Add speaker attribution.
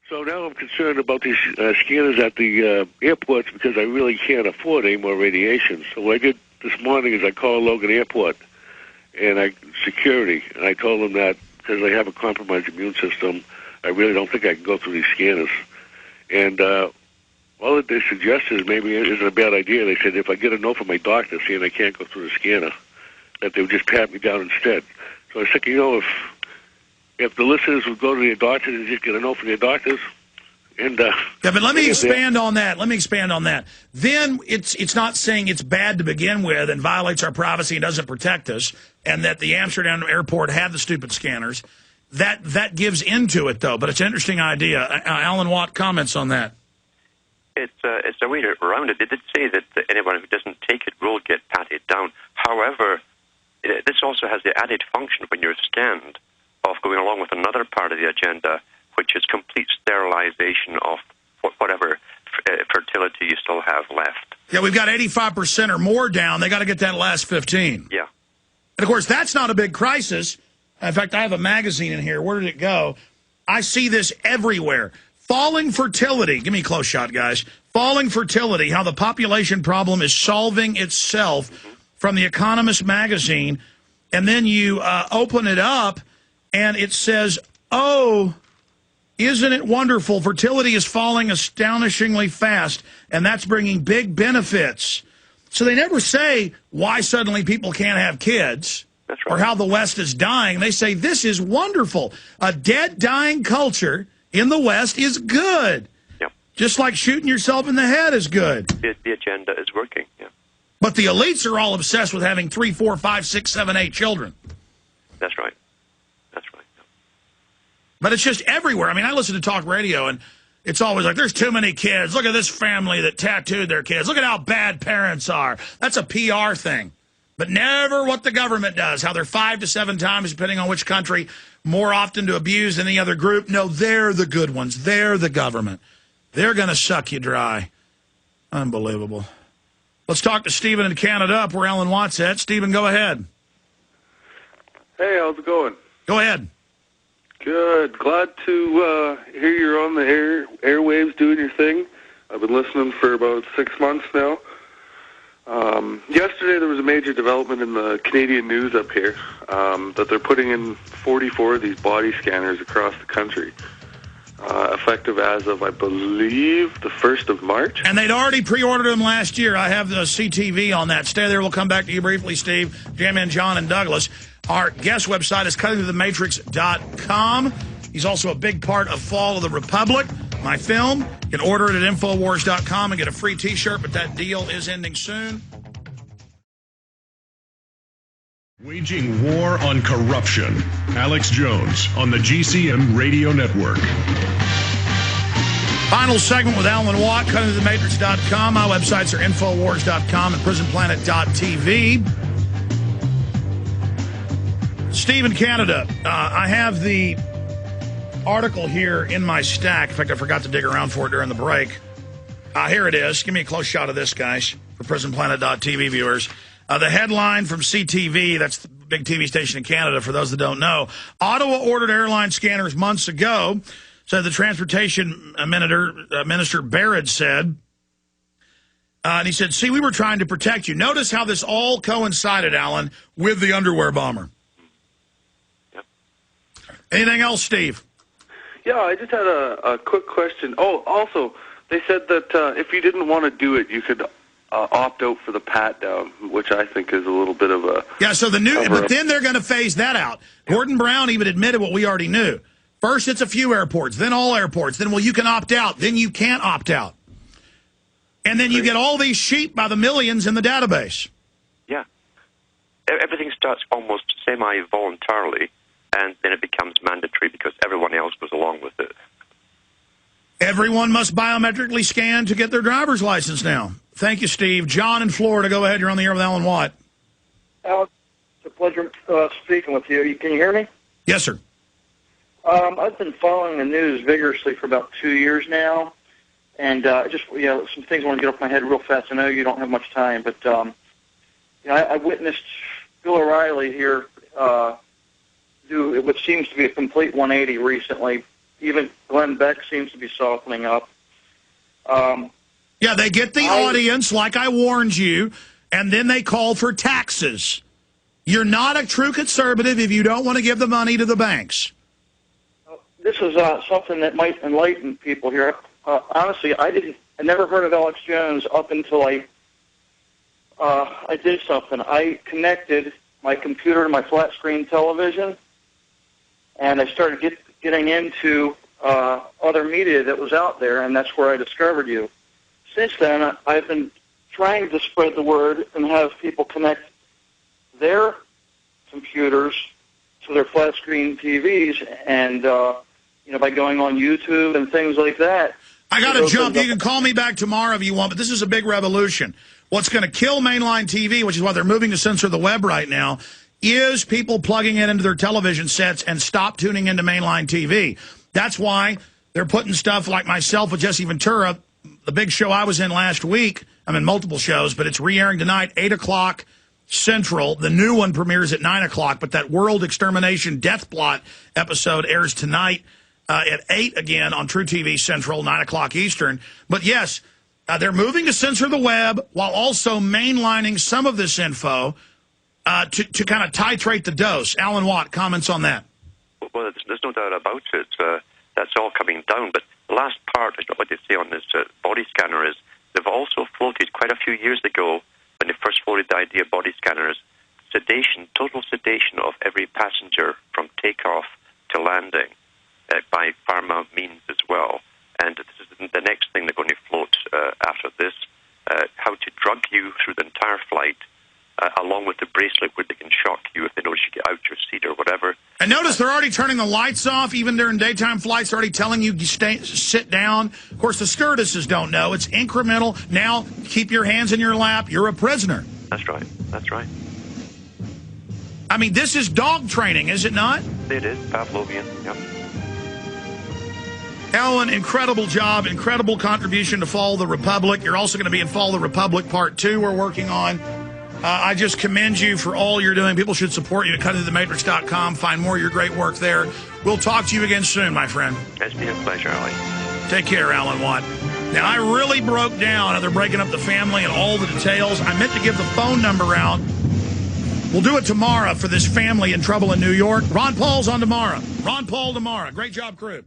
Speaker 1: So now I'm concerned about these scanners at the airports because I really can't afford any more radiation. So what I did this morning is I called Logan Airport and security, and I told them that because I have a compromised immune system, I really don't think I can go through these scanners. And all that they suggested is maybe it isn't a bad idea. They said if I get a note from my doctor saying I can't go through the scanner, that they would just pat me down instead. So I was thinking, if the listeners would go to their doctors and just get a note from their doctors, and
Speaker 2: yeah, but let me expand on that. Then it's not saying it's bad to begin with and violates our privacy and doesn't protect us, and that the Amsterdam airport had the stupid scanners. That gives into it, though. But it's an interesting idea. Alan Watt comments on that.
Speaker 3: It's a way around it. They did say that anyone who doesn't take it will get patted down. However, this also has the added function when you're scanned of going along with another part of the agenda, which is complete sterilization of whatever fertility you still have left.
Speaker 2: Yeah, we've got 85% or more down. They got to get that last 15.
Speaker 3: Yeah.
Speaker 2: And, of course, that's not a big crisis. In fact, I have a magazine in here. Where did it go? I see this everywhere. Falling fertility. Give me a close shot, guys. Falling fertility, how the population problem is solving itself from The Economist magazine. And then you open it up, and it says, oh, isn't it wonderful? Fertility is falling astonishingly fast, and that's bringing big benefits. So they never say why suddenly people can't have kids.
Speaker 3: That's right.
Speaker 2: Or how the West is dying. They say this is wonderful. A dead, dying culture in the West is good.
Speaker 3: Yep.
Speaker 2: Just like shooting yourself in the head is good.
Speaker 3: The agenda is working, yeah.
Speaker 2: But the elites are all obsessed with having 3, 4, 5, 6, 7, 8 children.
Speaker 3: That's right. That's right. Yeah.
Speaker 2: But it's just everywhere. I mean, I listen to talk radio, and it's always like, there's too many kids. Look at this family that tattooed their kids. Look at how bad parents are. That's a PR thing. But never what the government does, how they're 5 to 7 times, depending on which country, more often to abuse than any other group. No, they're the good ones. They're the government. They're going to suck you dry. Unbelievable. Let's talk to Stephen in Canada, up where Alan Watt's at. Stephen, go ahead.
Speaker 4: Hey, how's it going?
Speaker 2: Go ahead.
Speaker 4: Good. Glad to hear you're on the airwaves doing your thing. I've been listening for about 6 months now. Yesterday there was a major development in the Canadian news up here that they're putting in 44 of these body scanners across the country, effective as of, I believe, the 1st of March.
Speaker 2: And they'd already pre-ordered them last year. I have the CTV on that. Stay there. We'll come back to you briefly, Steve, J-Man, John, and Douglas. Our guest website is cuttingthroughthematrix.com. He's also a big part of Fall of the Republic, my film. You can order it at Infowars.com and get a free T-shirt, but that deal is ending soon.
Speaker 5: Waging war on corruption. Alex Jones on the GCM Radio Network.
Speaker 2: Final segment with Alan Watt, cuttingthroughthematrix.com. My websites are Infowars.com and PrisonPlanet.tv. Steve in Canada, I have the article here in my stack. In fact, I forgot to dig around for it during the break. Here it is. Give me a close shot of this, guys, for PrisonPlanet.tv viewers. The headline from CTV, that's the big TV station in Canada, for those that don't know. Ottawa ordered airline scanners months ago, said the Transportation Minister Barrett said. And he said, see, we were trying to protect you. Notice how this all coincided, Alan, with the underwear bomber.
Speaker 3: Yep.
Speaker 2: Anything else, Steve?
Speaker 4: Yeah, I just had a quick question. Oh, also, they said that if you didn't want to do it, you could opt out for the pat down, which I think is a little bit of a...
Speaker 2: Yeah, so but then they're going to phase that out. Gordon Brown even admitted what we already knew. First, it's a few airports, then all airports. Then, well, you can opt out. Then you can't opt out. And then you get all these sheep by the millions in the database.
Speaker 3: Yeah. Everything starts almost semi-voluntarily, and then it becomes mandatory because everyone else goes along with it.
Speaker 2: Everyone must biometrically scan to get their driver's license now. Thank you, Steve. John in Florida, go ahead. You're on the air with Alan Watt.
Speaker 6: Alex, it's a pleasure speaking with you. Can you hear me?
Speaker 2: Yes, sir.
Speaker 6: I've been following the news vigorously for about 2 years now, and some things I want to get off my head real fast. I know you don't have much time, but I witnessed Bill O'Reilly here do what seems to be a complete 180 recently, even Glenn Beck seems to be softening up.
Speaker 2: Yeah, they get the audience, like I warned you, and then they call for taxes. You're not a true conservative if you don't want to give the money to the banks.
Speaker 6: This is something that might enlighten people here. Honestly, I never heard of Alex Jones up until I did something. I connected my computer to my flat screen television, and I started getting into other media that was out there, and that's where I discovered you. Since then, I've been trying to spread the word and have people connect their computers to their flat screen TVs, and by going on YouTube and things like that.
Speaker 2: I got to jump. You can call me back tomorrow if you want, but this is a big revolution. What's going to kill mainline TV, which is why they're moving to censor the web right now, is people plugging it into their television sets and stop tuning into mainline TV. That's why they're putting stuff like myself with Jesse Ventura, the big show I was in last week. I'm in multiple shows, but it's re-airing tonight, 8 o'clock Central. The new one premieres at 9 o'clock, but that World Extermination Death Plot episode airs tonight at 8 again on True TV Central, 9 o'clock Eastern. But yes, they're moving to censor the web while also mainlining some of this info to kind of titrate the dose. Alan Watt, comments on that?
Speaker 3: Well, there's no doubt about it. That's all coming down. But the last part, what they say on this body scanner is they've also floated quite a few years ago when they first floated the idea of body scanners, sedation, total sedation of every passenger from takeoff to landing by pharma means as well. And this is the next thing they're going to float after this, how to drug you through the entire flight, along with the bracelet where they can shock you if they notice you get out your seat or whatever.
Speaker 2: And notice they're already turning the lights off, even during daytime flights. They're already telling you sit down. Of course, the stewardesses don't know. It's incremental. Now, keep your hands in your lap. You're a prisoner.
Speaker 3: That's right. That's right.
Speaker 2: I mean, this is dog training, is it not?
Speaker 3: It is. Pavlovian. Yep.
Speaker 2: Alan, incredible job, incredible contribution to Follow the Republic. You're also going to be in Follow the Republic Part 2 we're working on. I just commend you for all you're doing. People should support you at cuttingthematrix.com. Find more of your great work there. We'll talk to you again soon, my friend.
Speaker 3: It's been a pleasure, Ali.
Speaker 2: Take care, Alan Watt. Now, I really broke down how they're breaking up the family and all the details. I meant to give the phone number out. We'll do it tomorrow for this family in trouble in New York. Ron Paul's on tomorrow. Ron Paul tomorrow. Great job, crew.